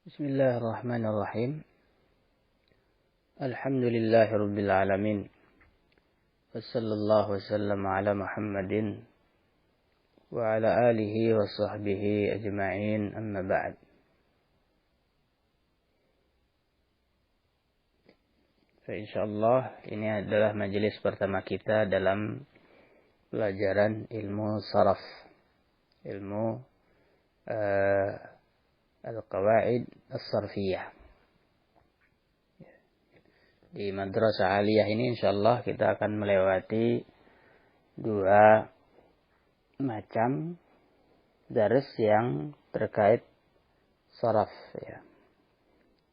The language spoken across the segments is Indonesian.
Bismillahirrahmanirrahim. Alhamdulillahirabbil alamin. Wassallallahu wasallam ala Muhammadin wa ala alihi wa sahbihi ajma'in, amma ba'd. Insyaallah ini adalah majelis pertama kita dalam pelajaran ilmu saraf, ilmu al-qawaid as-sarfiyah. Di madrasah aliyah ini insyaallah kita akan melewati dua macam daris yang terkait saraf ya.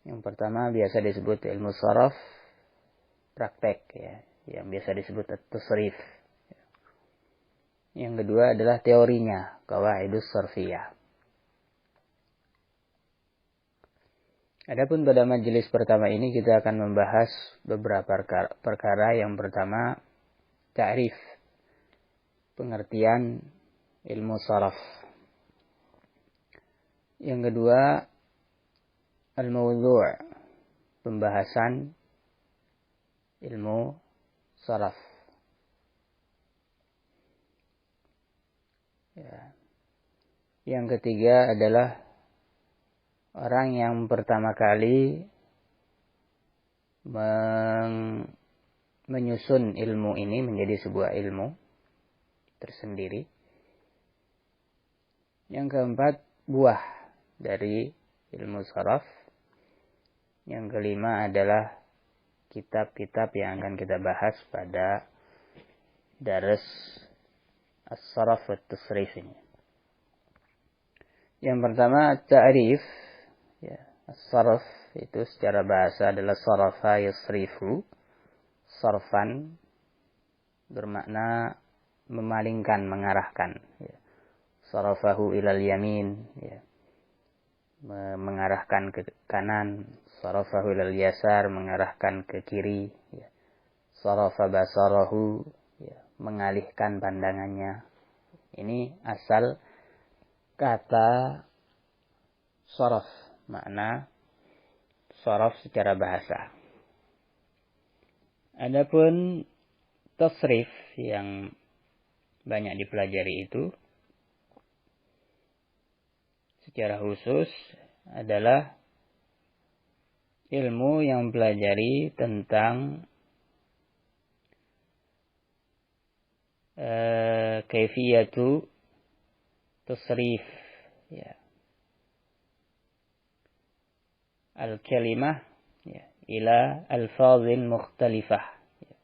Yang pertama biasa disebut ilmu saraf praktek ya, yang biasa disebut at-tasrif. Yang kedua adalah teorinya, qawaidus sarfiyah. Adapun pada majelis pertama ini kita akan membahas beberapa perkara. Yang pertama, ta'rif, pengertian ilmu saraf. Yang kedua, al-mawdhu', pembahasan ilmu saraf. Ya. Yang ketiga adalah orang yang pertama kali menyusun ilmu ini menjadi sebuah ilmu tersendiri. Yang keempat, buah dari ilmu saraf. Yang kelima adalah kitab-kitab yang akan kita bahas pada daras as-saraf wa tasrif ini. Yang pertama, ta'rif. Ya, as-sarf itu secara bahasa adalah sarafa yasrifu. Sarfan bermakna memalingkan, mengarahkan. Ya. Sarafahu ilal yamin. Ya. Mengarahkan ke kanan. Sarafahu ilal yasar, mengarahkan ke kiri. Ya. Sarafa basarahu, ya. Mengalihkan pandangannya. Ini asal kata saraf. Makna saraf secara bahasa. Adapun tasrif yang banyak dipelajari itu secara khusus adalah ilmu yang mempelajari tentang kaifiyatu tasrif ya, al-kalimah ya, ila alfazin mukhtalifah ya,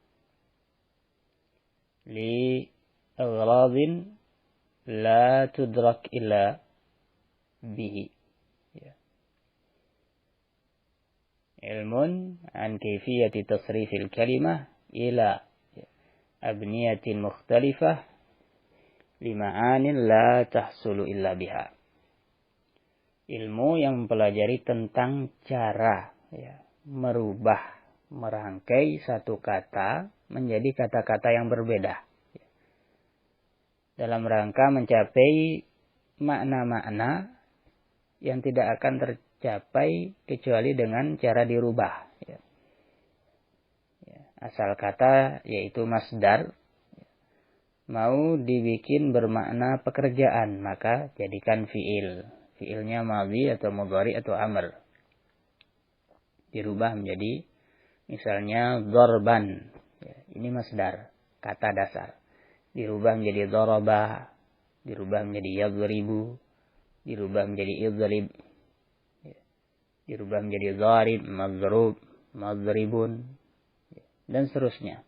li aghradin la tudrak illa bihi ya. Ilmun an kaifiyati tasrifil kalimah ila ya, abniyatin mukhtalifah lima'anin la tahsulu illa biha. Ilmu yang mempelajari tentang cara ya, merubah, merangkai satu kata menjadi kata-kata yang berbeda. Ya. Dalam rangka mencapai makna-makna yang tidak akan tercapai kecuali dengan cara dirubah. Ya. Ya. Asal kata yaitu masdar. Mau dibikin bermakna pekerjaan, maka jadikan fi'il. Fi'ilnya madhi atau mudhari atau amr. Dirubah menjadi misalnya dharban. Ya, ini masdar, kata dasar. Dirubah menjadi dharaba, dirubah menjadi yadhribu, dirubah menjadi idhrib. Ya, dirubah menjadi dharib, madhrub, madhribun, ya, dan seterusnya.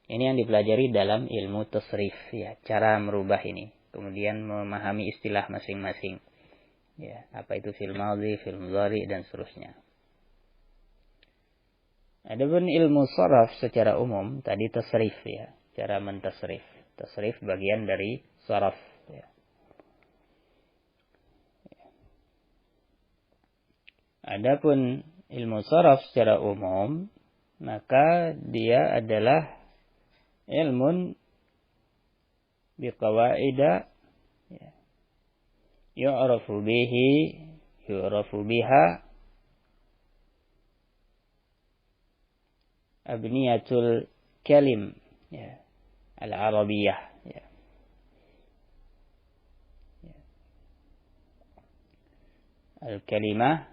Ini yang dipelajari dalam ilmu tasrif ya, cara merubah ini. Kemudian memahami istilah masing-masing. Ya, apa itu fi'il madhi, fi'il mudhari dan seterusnya. Adapun ilmu saraf secara umum tadi tasrif ya, cara mentasrif. Tasrif bagian dari saraf ya. Adapun ilmu saraf secara umum maka dia adalah ilmun biqawaida ya, yu'rafu bihi yu'rafu biha abniyatul kalim, ya, al-arabiyah, ya. Al-kalimah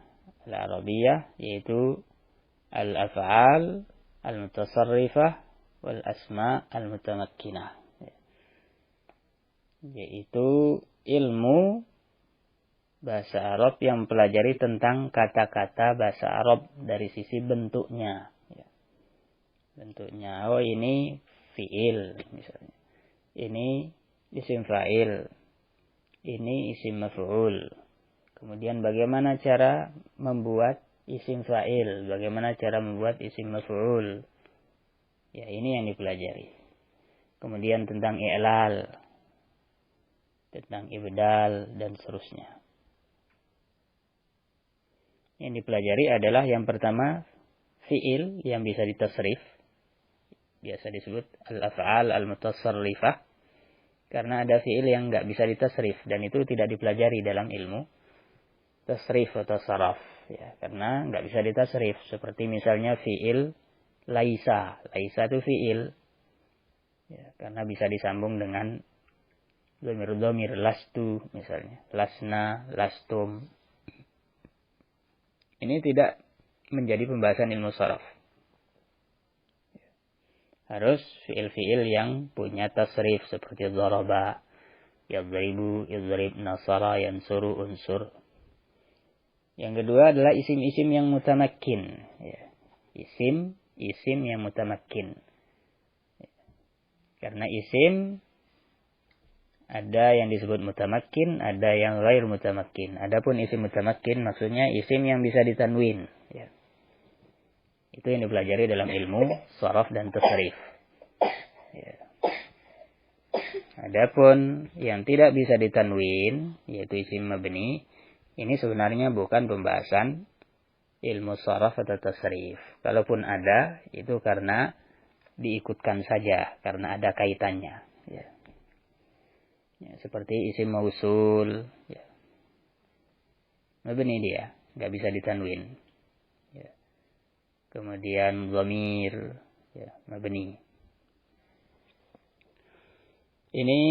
al-arabiyah yaitu al-af'al al-mutasarrifah wal asma al-mutamakkinah, ya. Yaitu ilmu bahasa Arab yang mempelajari tentang kata-kata bahasa Arab dari sisi bentuknya, ya. Bentuknya, oh ini fi'il misalnya, ini isim fa'il, ini isim maf'ul. Kemudian bagaimana cara membuat isim fa'il, bagaimana cara membuat isim maf'ul, ya ini yang dipelajari. Kemudian tentang i'lal, tentang ibdal, dan seterusnya. Yang dipelajari adalah yang pertama fi'il yang bisa ditasrif, biasa disebut al-af'al al-mutasarrifah, karena ada fi'il yang nggak bisa ditasrif dan itu tidak dipelajari dalam ilmu tasrif atau saraf, ya, karena nggak bisa ditasrif. Seperti misalnya fi'il laisa, laisa itu fi'il, ya, karena bisa disambung dengan dhamir lastu misalnya, lasna, lastum. Ini tidak menjadi pembahasan ilmu saraf. Harus fi'il-fi'il yang punya tasrif seperti dharaba, yadribu, yadrib, nasara, yansuru, unsur. Yang kedua adalah isim-isim yang mutamakkin, ya. Isim yang mutamakkin. Karena isim ada yang disebut mutamakkin, ada yang ghair mutamakkin. Adapun isim mutamakkin maksudnya isim yang bisa ditanwin, ya. Itu yang dipelajari dalam ilmu sharaf dan tasrif, ya. Adapun yang tidak bisa ditanwin, yaitu isim mabni, ini sebenarnya bukan pembahasan ilmu sharaf atau tasrif. Kalaupun ada, itu karena diikutkan saja, karena ada kaitannya, ya. Ya, seperti isim mausul, ya. Mabni dia, nggak bisa ditanwin. Ya. Kemudian dhamir, ya, mabni. Ini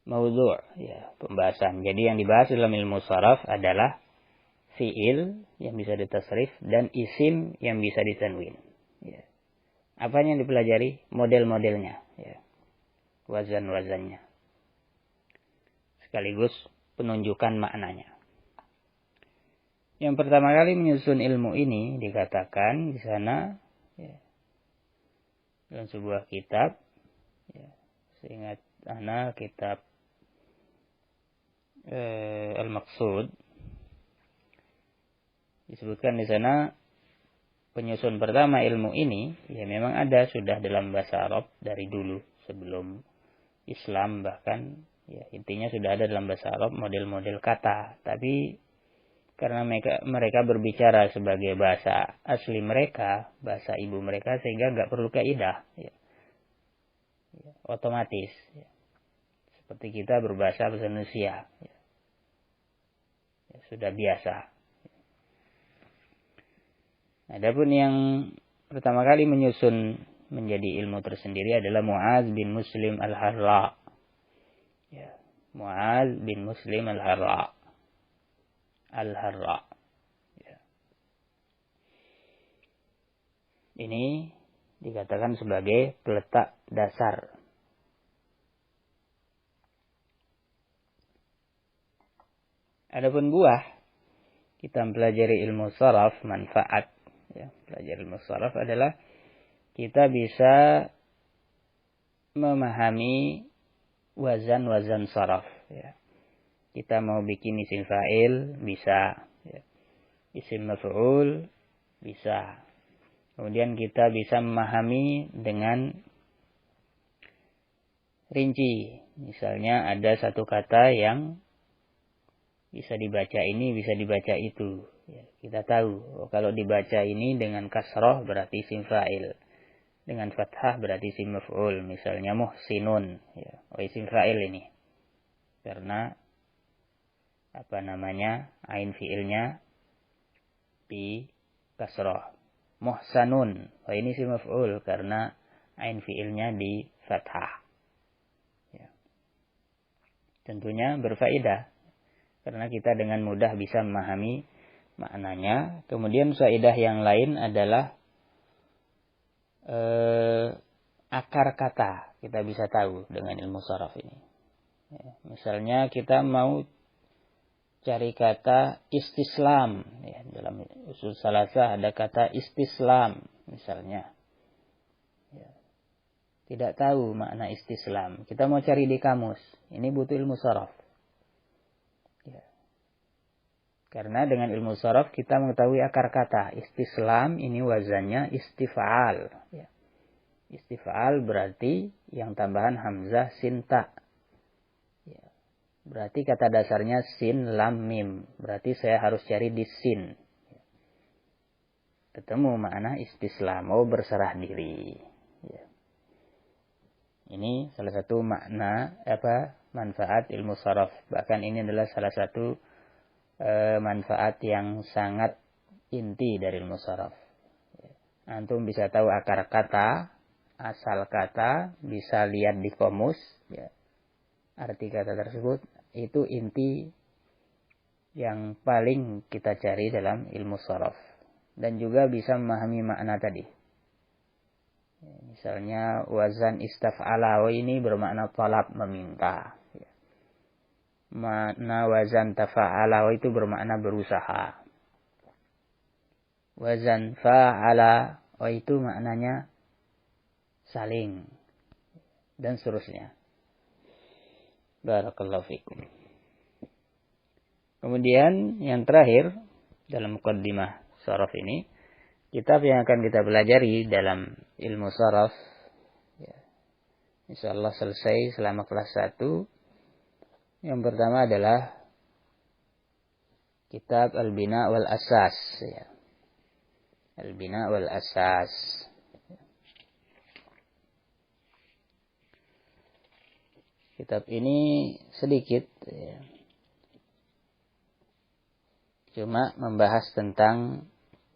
maudhu', ya, pembahasan. Jadi yang dibahas dalam ilmu sharaf adalah fi'il yang bisa ditasrif dan isim yang bisa ditanwin, ya. Apa yang dipelajari? Model-modelnya, ya. Wazan-wazannya. Sekaligus penunjukan maknanya. Yang pertama kali menyusun ilmu ini dikatakan di sana, ya, dalam sebuah kitab, ya, seingat ana kitab Al-Maqsud, disebutkan di sana penyusun pertama ilmu ini, ya memang ada sudah dalam bahasa Arab dari dulu sebelum Islam, bahkan, ya, intinya sudah ada dalam bahasa Arab model-model kata, tapi karena mereka berbicara sebagai bahasa asli mereka, bahasa ibu mereka, sehingga nggak perlu kaidah, ya. Ya, otomatis, ya. Seperti kita berbahasa Indonesia, ya. Ya, sudah biasa. Adapun yang pertama kali menyusun menjadi ilmu tersendiri adalah Mu'adz bin Muslim al-Harra, ya. Mu'adz bin Muslim al-Harra, ya. Ini dikatakan sebagai peletak dasar. Adapun buah, kita mempelajari ilmu sharaf, manfaat, ya, belajar ilmu sharaf adalah kita bisa memahami wazan-wazan sharaf, ya. Kita mau bikin isim fa'il, bisa, ya. Isim maf'ul, bisa. Kemudian kita bisa memahami dengan rinci. Misalnya ada satu kata yang bisa dibaca ini, bisa dibaca itu, ya, kita tahu, oh, kalau dibaca ini dengan kasroh berarti isim fa'il, dengan fathah berarti isim maf'ul. Misalnya muhsinun, ya, oh, isim fa'il ini, karena ain fiilnya di kasroh. Muhsanun, ini si maf'ul karena ain fiilnya di fathah. Ya. Tentunya berfaedah karena kita dengan mudah bisa memahami maknanya. Kemudian faedah yang lain adalah akar kata kita bisa tahu dengan ilmu sharaf ini. Ya, misalnya kita mau cari kata istislam, ya, dalam usul salasah ada kata istislam misalnya. Ya, tidak tahu makna istislam, kita mau cari di kamus, ini butuh ilmu sharaf. Ya. Karena dengan ilmu sharaf kita mengetahui akar kata. Istislam ini wazannya istif'al. Ya. Istif'al berarti yang tambahan hamzah sin ta. Ya. Berarti kata dasarnya sin lam mim. Berarti saya harus cari di sin. Ya. Ketemu makna istislam, berserah diri. Ya. Ini salah satu makna manfaat ilmu sharaf. Bahkan ini adalah salah satu manfaat yang sangat inti dari ilmu sharaf. Antum bisa tahu akar kata, asal kata, bisa lihat di kamus, ya, arti kata tersebut, itu inti yang paling kita cari dalam ilmu sharaf. Dan juga bisa memahami makna tadi. Ya, misalnya wazan istaf'ala ini bermakna talab, meminta. Ya. Makna wazan tafa'ala itu bermakna berusaha. Wazan fa'ala itu maknanya saling, dan seterusnya. Barakallahu fikum. Kemudian yang terakhir dalam muqaddimah sharaf ini, kitab yang akan kita pelajari dalam ilmu sharaf, ya, insyaallah selesai selama kelas 1. Yang pertama adalah kitab Al-Bina wal Asas, ya. Al-Bina wal Asas. Kitab ini sedikit, ya, cuma membahas tentang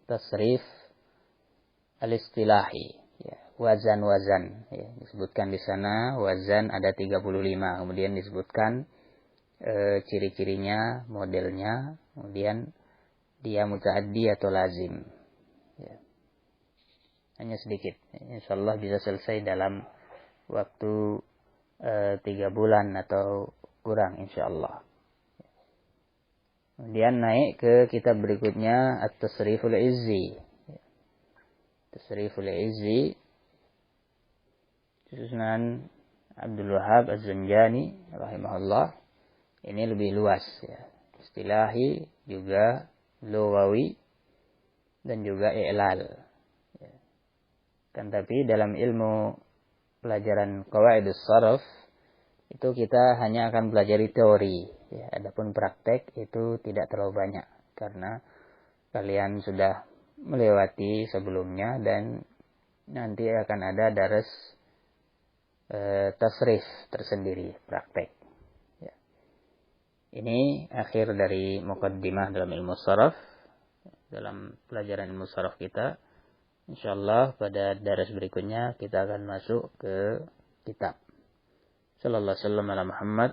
tasrif al-istilahi, ya, wazan-wazan, ya, disebutkan di sana wazan ada 35, kemudian disebutkan ciri-cirinya, modelnya, kemudian dia mutaaddi atau lazim, ya. Hanya sedikit, insyaallah bisa selesai dalam waktu 3 bulan atau kurang insyaallah. Kemudian naik ke kitab berikutnya At-Tasriful Izzi. Tasriful Izzi susunan Abdul Wahhab Az-Zanjani rahimahullah. Ini lebih luas, ya. Istilahi juga lughawi dan juga i'lal. Ya. Kan tapi dalam ilmu pelajaran qawaidus sharaf itu kita hanya akan pelajari teori, ya. Adapun praktek itu tidak terlalu banyak karena kalian sudah melewati sebelumnya dan nanti akan ada daras tasrif tersendiri, praktek. Ya. Ini akhir dari muqaddimah dalam ilmu sharaf, dalam pelajaran ilmu sharaf kita. Insyaallah pada daras berikutnya kita akan masuk ke kitab. Sallallahu alaihi wasallam ala Muhammad.